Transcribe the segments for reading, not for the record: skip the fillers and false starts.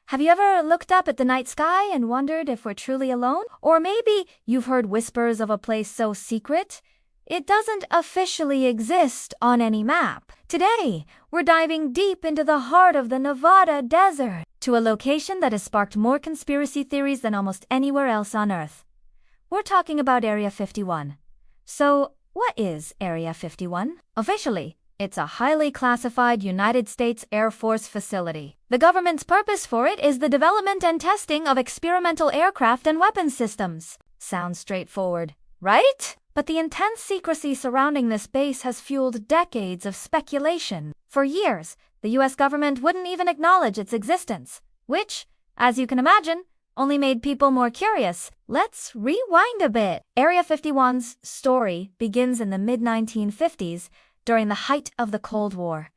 Have you ever looked up at the night sky and wondered if we're truly alone? Or maybe you've heard whispers of a place so secret it doesn't officially exist on any map. Today, we're diving deep into the heart of the Nevada desert, to a location that has sparked more conspiracy theories than almost anywhere else on Earth. We're talking about Area 51. So, what is Area 51? Officially, it's a highly classified United States Air Force facility. The government's purpose for it is the development and testing of experimental aircraft and weapons systems. Sounds straightforward, right? But the intense secrecy surrounding this base has fueled decades of speculation. For years, the US government wouldn't even acknowledge its existence, which, as you can imagine, only made people more curious. Let's rewind a bit. Area 51's story begins in the mid-1950s, during the height of the Cold War.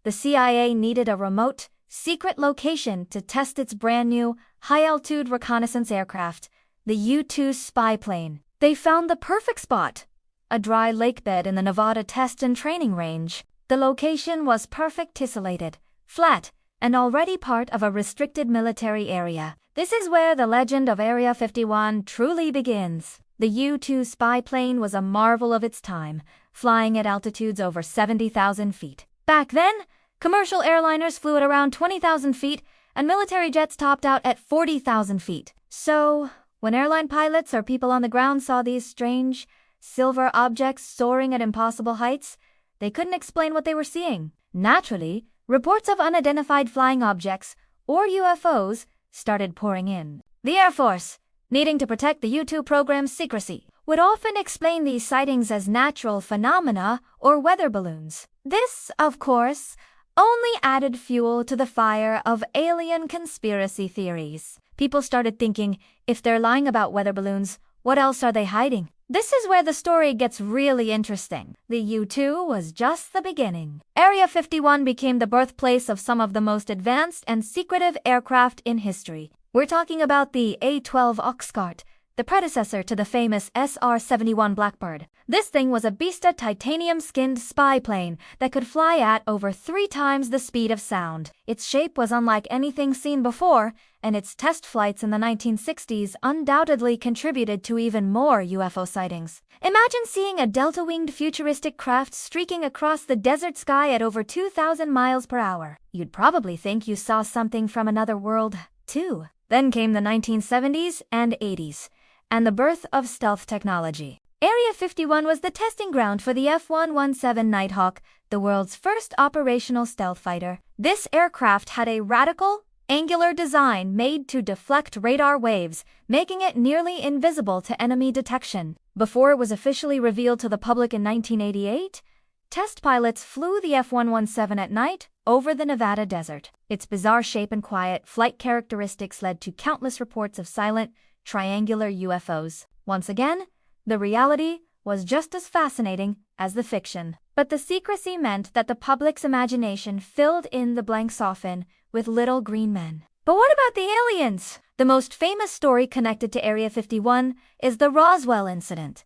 The CIA needed a remote, secret location to test its brand new, high-altitude reconnaissance aircraft, the U-2 spy plane. They found the perfect spot, a dry lakebed in the Nevada Test and Training Range. The location was perfect tessellated, flat, and already part of a restricted military area. This is where the legend of Area 51 truly begins. The U-2 spy plane was a marvel of its time, flying at altitudes over 70,000 feet. Back then, commercial airliners flew at around 20,000 feet, and military jets topped out at 40,000 feet. So, when airline pilots or people on the ground saw these strange, silver objects soaring at impossible heights, they couldn't explain what they were seeing. Naturally, reports of unidentified flying objects, or UFOs, started pouring in. The Air Force, needing to protect the U-2 program's secrecy, would often explain these sightings as natural phenomena or weather balloons. This, of course, only added fuel to the fire of alien conspiracy theories. People started thinking, if they're lying about weather balloons, what else are they hiding? This is where the story gets really interesting. The U-2 was just the beginning. Area 51 became the birthplace of some of the most advanced and secretive aircraft in history. We're talking about the A-12 Oxcart, the predecessor to the famous SR-71 Blackbird. This thing was a Bista titanium-skinned spy plane that could fly at over 3 times the speed of sound. Its shape was unlike anything seen before, and its test flights in the 1960s undoubtedly contributed to even more UFO sightings. Imagine seeing a delta-winged futuristic craft streaking across the desert sky at over 2,000 miles per hour. You'd probably think you saw something from another world, too. Then came the 1970s and 80s, and the birth of stealth technology. Area 51 was the testing ground for the F-117 Nighthawk, the world's first operational stealth fighter. This aircraft had a radical, angular design made to deflect radar waves, making it nearly invisible to enemy detection. Before it was officially revealed to the public in 1988, test pilots flew the F-117 at night over the Nevada desert. Its bizarre shape and quiet flight characteristics led to countless reports of silent, triangular UFOs. Once again, the reality was just as fascinating as the fiction. But the secrecy meant that the public's imagination filled in the blanks often with little green men. But what about the aliens? The most famous story connected to Area 51 is the Roswell incident.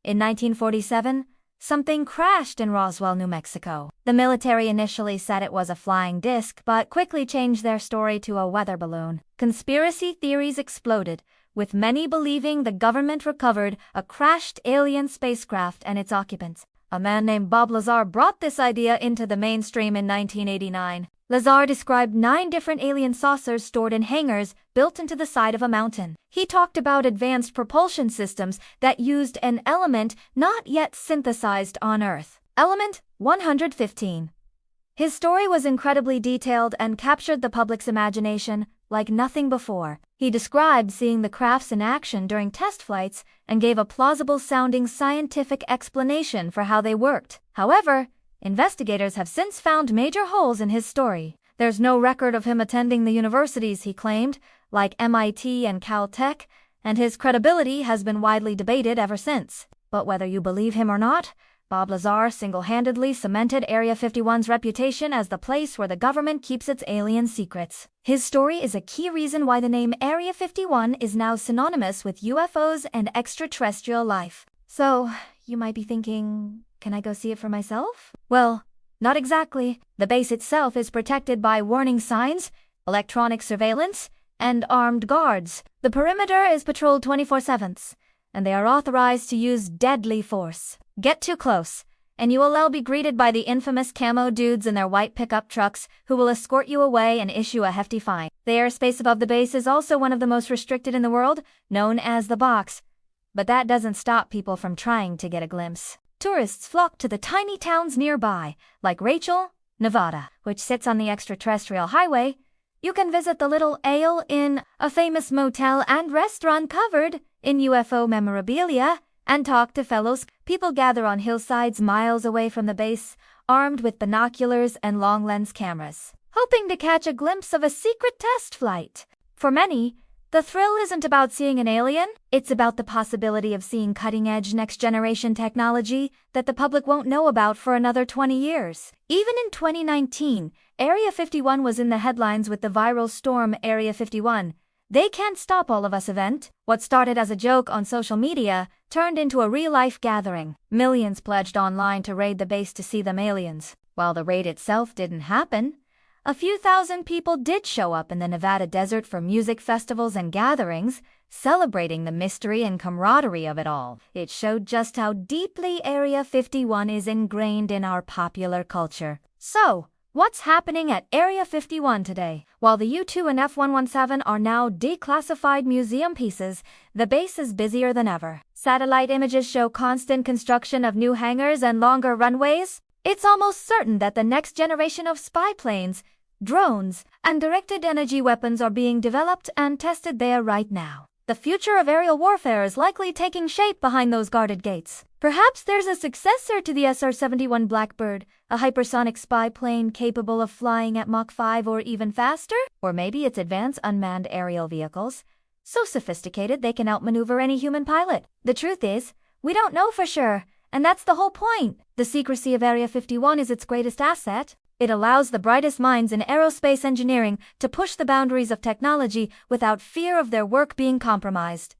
In 1947, something crashed in Roswell, New Mexico. The military initially said it was a flying disc, but quickly changed their story to a weather balloon. Conspiracy theories exploded, with many believing the government recovered a crashed alien spacecraft and its occupants. A man named Bob Lazar brought this idea into the mainstream in 1989. Lazar described 9 different alien saucers stored in hangars built into the side of a mountain. He talked about advanced propulsion systems that used an element not yet synthesized on Earth. Element 115. His story was incredibly detailed and captured the public's imagination like nothing before. He described seeing the crafts in action during test flights and gave a plausible-sounding scientific explanation for how they worked. However, investigators have since found major holes in his story. There's no record of him attending the universities he claimed, like MIT and Caltech, and his credibility has been widely debated ever since. But whether you believe him or not, Bob Lazar single-handedly cemented Area 51's reputation as the place where the government keeps its alien secrets. His story is a key reason why the name Area 51 is now synonymous with UFOs and extraterrestrial life. So, you might be thinking, can I go see it for myself? Well, not exactly. The base itself is protected by warning signs electronic surveillance, and armed guards. The perimeter is patrolled 24/7, and they are authorized to use deadly force. Get too close, and you will all be greeted by the infamous camo dudes in their white pickup trucks who will escort you away and issue a hefty fine. The airspace above the base is also one of the most restricted in the world, known as the box. But that doesn't stop people from trying to get a glimpse. Tourists flock to the tiny towns nearby, like Rachel, Nevada, which sits on the extraterrestrial highway. You can visit the Little Ale Inn, a famous motel and restaurant covered in UFO memorabilia, and talk to fellows. People gather on hillsides miles away from the base, armed with binoculars and long-lens cameras, hoping to catch a glimpse of a secret test flight. For many, the thrill isn't about seeing an alien, it's about the possibility of seeing cutting-edge next-generation technology that the public won't know about for another 20 years. Even in 2019, Area 51 was in the headlines with the viral storm Area 51. They Can't Stop All of Us event. What started as a joke on social media turned into a real-life gathering. Millions pledged online to raid the base to see them aliens. While the raid itself didn't happen, a few thousand people did show up in the Nevada desert for music festivals and gatherings, celebrating the mystery and camaraderie of it all. It showed just how deeply Area 51 is ingrained in our popular culture. So, what's happening at Area 51 today? While the U-2 and F-117 are now declassified museum pieces, the base is busier than ever. Satellite images show constant construction of new hangars and longer runways. It's almost certain that the next generation of spy planes, drones, and directed energy weapons are being developed and tested there right now. The future of aerial warfare is likely taking shape behind those guarded gates. Perhaps there's a successor to the SR-71 Blackbird, a hypersonic spy plane capable of flying at Mach 5 or even faster? Or maybe it's advanced unmanned aerial vehicles, so sophisticated they can outmaneuver any human pilot. The truth is, we don't know for sure, and that's the whole point. The secrecy of Area 51 is its greatest asset. It allows the brightest minds in aerospace engineering to push the boundaries of technology without fear of their work being compromised.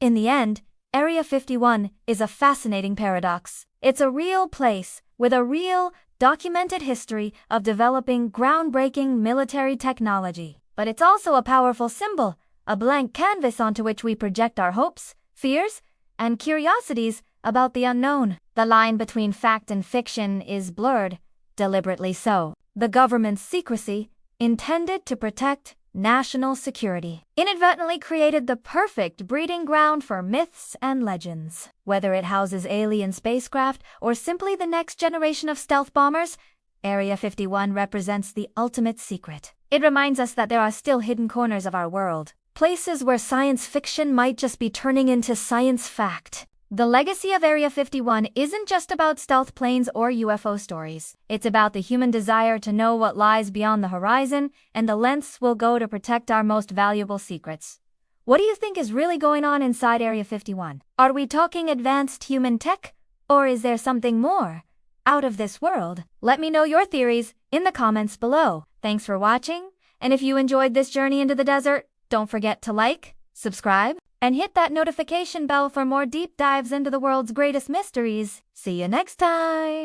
In the end, Area 51 is a fascinating paradox. It's a real place with a real, documented history of developing groundbreaking military technology. But it's also a powerful symbol, a blank canvas onto which we project our hopes, fears, and curiosities about the unknown. The line between fact and fiction is blurred, deliberately so. The government's secrecy, intended to protect national security, inadvertently created the perfect breeding ground for myths and legends. Whether it houses alien spacecraft or simply the next generation of stealth bombers, Area 51 represents the ultimate secret. It reminds us that there are still hidden corners of our world, places where science fiction might just be turning into science fact. The legacy of Area 51 isn't just about stealth planes or UFO stories. It's about the human desire to know what lies beyond the horizon and the lengths we'll go to protect our most valuable secrets. What do you think is really going on inside Area 51? Are we talking advanced human tech? Or is there something more out of this world? Let me know your theories in the comments below. Thanks for watching, and if you enjoyed this journey into the desert, don't forget to like, subscribe, and hit that notification bell for more deep dives into the world's greatest mysteries. See you next time!